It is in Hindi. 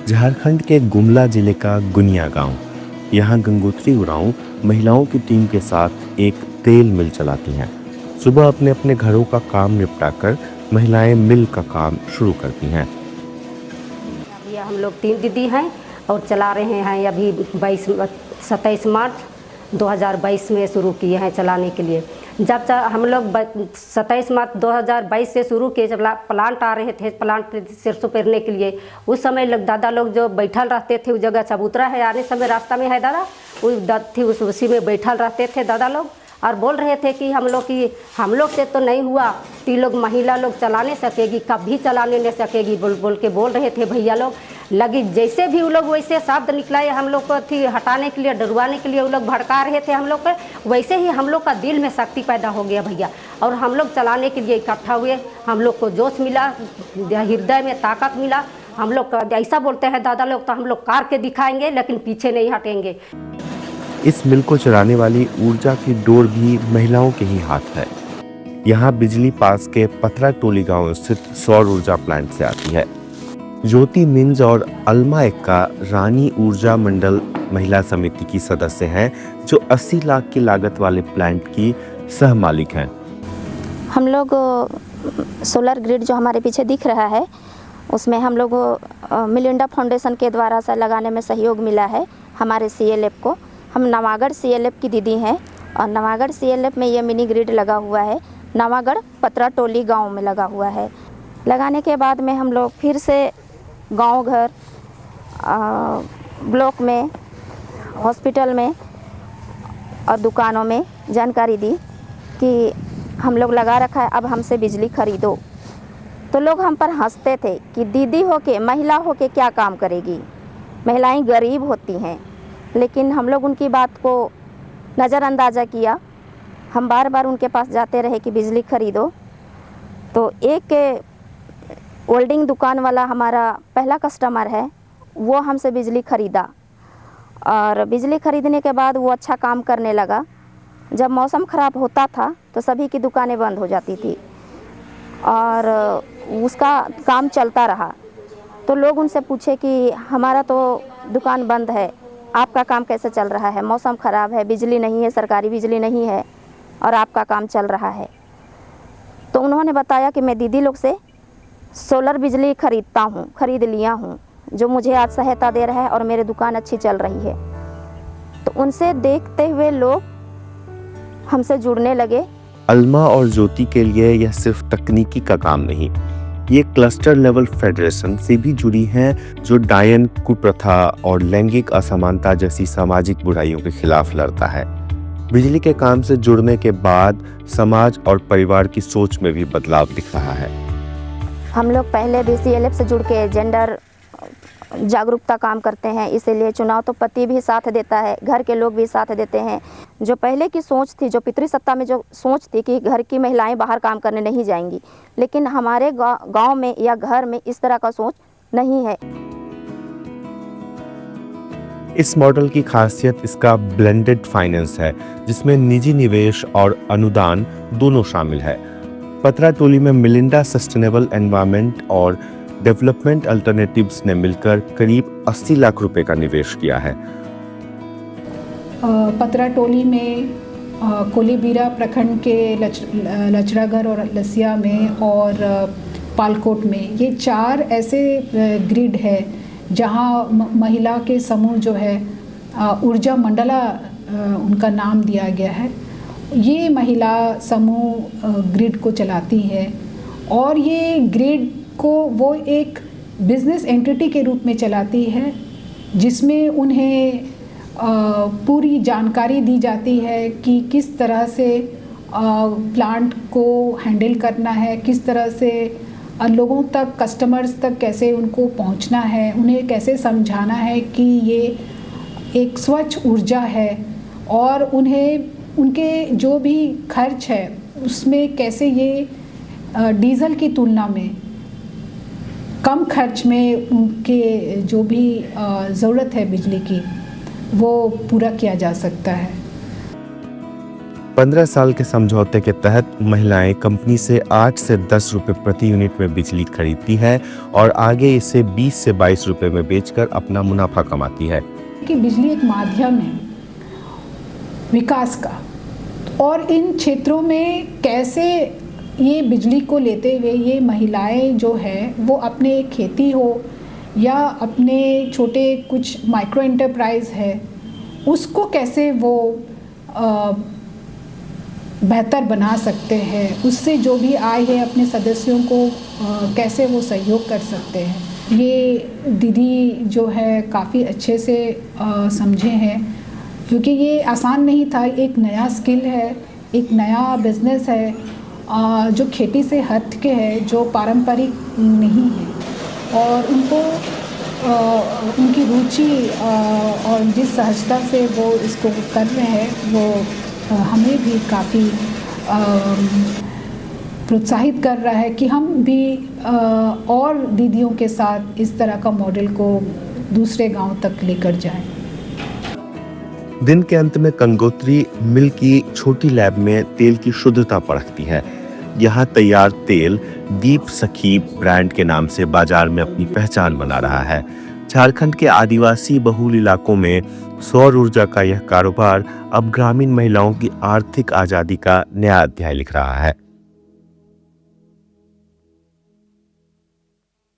झारखंड के गुमला जिले का गुनिया गांव। यहाँ गंगोत्री उरांव महिलाओं की टीम के साथ एक तेल मिल चलाती हैं। सुबह अपने अपने घरों का काम निपटाकर महिलाएं मिल का काम शुरू करती हैं। अभी हम लोग 3 दीदी हैं और चला रहे हैं। अभी 27 मार्च 2022 में शुरू किए हैं चलाने के लिए। जब हम लोग 27 मार्च 2022 से शुरू किए, जब प्लांट आ रहे थे, प्लांट सरसों पेरने के लिए, उस समय दादा लोग जो बैठल रहते थे, उस जगह चबूतरा है, आने समय रास्ता में है दादा, उसी में बैठल रहते थे दादा लोग और बोल रहे थे कि हम लोग से तो नहीं हुआ, तो लोग महिला लोग चला नहीं सकेगी, कभी चलाने नहीं सकेगी, बोल के बोल रहे थे भैया लोग। लगी जैसे भी वो लोग वैसे शब्द निकलाए हम लोग को थी हटाने के लिए, डरवाने के लिए वो लोग भड़का रहे थे हम लोग पे, वैसे ही हम लोग का दिल में शक्ति पैदा हो गया भैया, और हम लोग चलाने के लिए इकट्ठा हुए। हम लोग को जोश मिला, हृदय में ताकत मिला। हम लोग ऐसा बोलते हैं दादा लोग, तो हम लोग कार के दिखाएंगे लेकिन पीछे नहीं हटेंगे। इस मिल को चलाने वाली ऊर्जा की डोर भी महिलाओं के ही हाथ है। यहाँ बिजली पास के पथरा टोली गांव स्थित सौर ऊर्जा प्लांट से आती है। ज्योति मिंज और अलमा एक्का रानी ऊर्जा मंडल महिला समिति की सदस्य हैं, जो 80 लाख की लागत वाले प्लांट की सह मालिक हैं। हम लोग सोलर ग्रिड जो हमारे पीछे दिख रहा है, उसमें हम लोग मिलिंडा फाउंडेशन के द्वारा से लगाने में सहयोग मिला है हमारे CLF को। हम नवागढ़ CLF की दीदी हैं और नवागढ़ CLF में ये मिनी ग्रिड लगा हुआ है। नवागढ़ पतरा टोली गांव में लगा हुआ है। लगाने के बाद में हम लोग फिर से गांव घर, ब्लॉक में, हॉस्पिटल में और दुकानों में जानकारी दी कि हम लोग लगा रखा है, अब हमसे बिजली खरीदो। तो लोग हम पर हंसते थे कि दीदी हो के, महिला हो के क्या काम करेगी, महिलाएं गरीब होती हैं। लेकिन हम लोग उनकी बात को नज़रअंदाज़ा किया। हम बार बार उनके पास जाते रहे कि बिजली खरीदो। तो एक वेल्डिंग दुकान वाला हमारा पहला कस्टमर है, वो हमसे बिजली खरीदा और बिजली खरीदने के बाद वो अच्छा काम करने लगा। जब मौसम ख़राब होता था तो सभी की दुकानें बंद हो जाती थी और उसका काम चलता रहा। तो लोग उनसे पूछे कि हमारा तो दुकान बंद है, आपका काम कैसे चल रहा है, मौसम ख़राब है, बिजली नहीं है, सरकारी बिजली नहीं है और आपका काम चल रहा है। तो उन्होंने बताया कि मैं दीदी लोग से सोलर बिजली खरीद लिया हूँ, जो मुझे आज सहायता दे रहा है और मेरी दुकान अच्छी चल रही है। तो उनसे देखते हुए लोग हमसे जुड़ने लगे। अलमा और ज्योति के लिए यह सिर्फ तकनीकी का काम नहीं, ये क्लस्टर लेवल फेडरेशन से भी जुड़ी हैं, जो डायन, कुप्रथा और लैंगिक असमानता जैसी सामाजिक बुराइयों के खिलाफ लड़ता है। बिजली के काम से जुड़ने के बाद समाज और परिवार की सोच में भी बदलाव दिख रहा है। हम लोग पहले भी CLF से जुड़ के जेंडर जागरूकता काम करते हैं, इसीलिए चुनाव तो पति भी साथ देता है, घर के लोग भी साथ देते हैं। जो पहले की सोच थी, जो पितृसत्ता में जो सोच थी कि घर की महिलाएं बाहर काम करने नहीं जाएंगी, लेकिन हमारे गांव में या घर में इस तरह का सोच नहीं है। इस मॉडल की खासियत इसका ब्लेंडेड फाइनेंस है, जिसमें निजी निवेश और अनुदान दोनों शामिल है। पतरा टोली में मिलिंडा सस्टेनेबल एनवायरनमेंट और डेवलपमेंट अल्टरनेटिव्स ने मिलकर करीब 80 लाख रुपए का निवेश किया है। पतरा टोली में कोलीबीरा प्रखंड के लचरागढ़ और लसिया में और पालकोट में, ये 4 ऐसे ग्रिड है जहां महिला के समूह जो है ऊर्जा मंडला उनका नाम दिया गया है। ये महिला समूह ग्रिड को चलाती है और ये ग्रिड को वो एक बिजनेस एंटिटी के रूप में चलाती है, जिसमें उन्हें पूरी जानकारी दी जाती है कि किस तरह से प्लांट को हैंडल करना है, किस तरह से लोगों तक, कस्टमर्स तक कैसे उनको पहुंचना है, उन्हें कैसे समझाना है कि ये एक स्वच्छ ऊर्जा है और उन्हें उनके जो भी खर्च है उसमें कैसे ये डीजल की तुलना में कम खर्च में उनके जो भी ज़रूरत है बिजली की, वो पूरा किया जा सकता है। 15 साल के समझौते के तहत महिलाएं कंपनी से 8 से 10 रुपए प्रति यूनिट में बिजली खरीदती है और आगे इसे 20 से 22 रुपए में बेचकर अपना मुनाफा कमाती है। कि बिजली एक माध्यम है विकास का, और इन क्षेत्रों में कैसे ये बिजली को लेते हुए ये महिलाएं जो है वो अपने खेती हो या अपने छोटे कुछ माइक्रो एंटरप्राइज है उसको कैसे वो बेहतर बना सकते हैं, उससे जो भी आय है अपने सदस्यों को कैसे वो सहयोग कर सकते हैं। ये दीदी जो है काफ़ी अच्छे से समझे हैं, क्योंकि ये आसान नहीं था। एक नया स्किल है, एक नया बिजनेस है जो खेती से हट के है, जो पारंपरिक नहीं है, और उनको उनकी रुचि और जिस सहजता से वो इसको कर रहे हैं वो हमें भी काफ़ी प्रोत्साहित कर रहा है कि हम भी और दीदियों के साथ इस तरह का मॉडल को दूसरे गांव तक लेकर जाएं। दिन के अंत में गंगोत्री मिल की छोटी लैब में तेल की शुद्धता परखती है। यहाँ तैयार तेल दीप सखी ब्रांड के नाम से बाजार में अपनी पहचान बना रहा है। झारखंड के आदिवासी बहुल इलाकों में सौर ऊर्जा का यह कारोबार अब ग्रामीण महिलाओं की आर्थिक आजादी का नया अध्याय लिख रहा है।